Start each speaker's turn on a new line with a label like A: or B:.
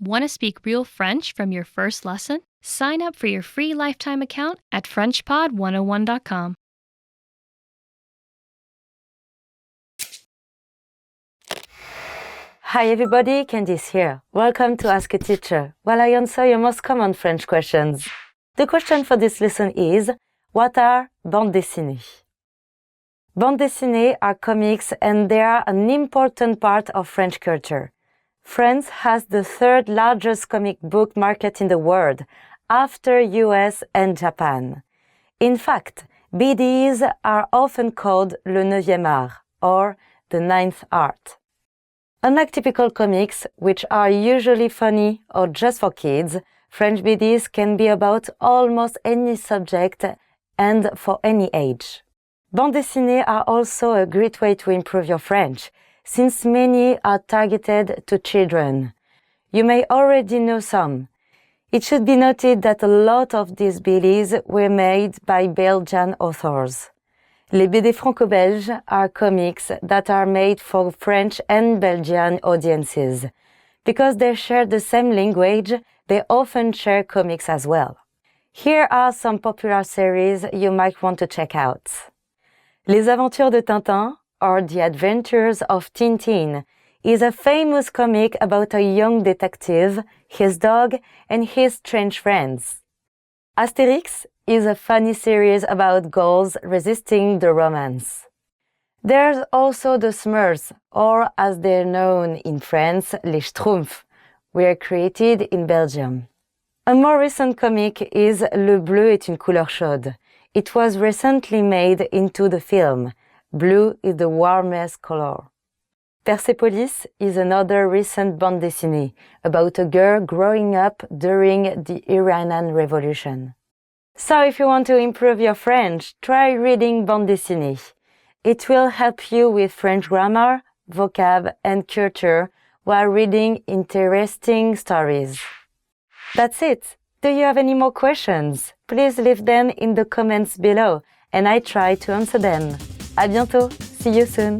A: Want to speak real French from your first lesson? Sign up for your free lifetime account at FrenchPod101.com.
B: Hi everybody, Candice here. Welcome to Ask a Teacher, while I answer your most common French questions. The question for this lesson is, what are bandes dessinées? Bandes dessinées are comics and they are an important part of French culture. France has the third largest comic book market in the world, after US and Japan. In fact, BDs are often called le neuvième art, or the ninth art. Unlike typical comics, which are usually funny or just for kids, French BDs can be about almost any subject and for any age. Bandes dessinées are also a great way to improve your French, since many are targeted to children. You may already know some. It should be noted that a lot of these BDs were made by Belgian authors. Les BD franco-belges are comics that are made for French and Belgian audiences. Because they share the same language, they often share comics as well. Here are some popular series you might want to check out. Les Aventures de Tintin, or The Adventures of Tintin, is a famous comic about a young detective, his dog, and his strange friends. Astérix is a funny series about Gauls resisting the Romans. There's also the Smurfs, or as they're known in France, les Schtroumpfs, were created in Belgium. A more recent comic is Le bleu est une couleur chaude. It was recently made into the film. Blue is the warmest color. Persepolis is another recent bande dessinée about a girl growing up during the Iranian Revolution. So if you want to improve your French, try reading bande dessinée. It will help you with French grammar, vocab, and culture while reading interesting stories. That's it. Do you have any more questions? Please leave them in the comments below and I try to answer them. À bientôt. See you soon.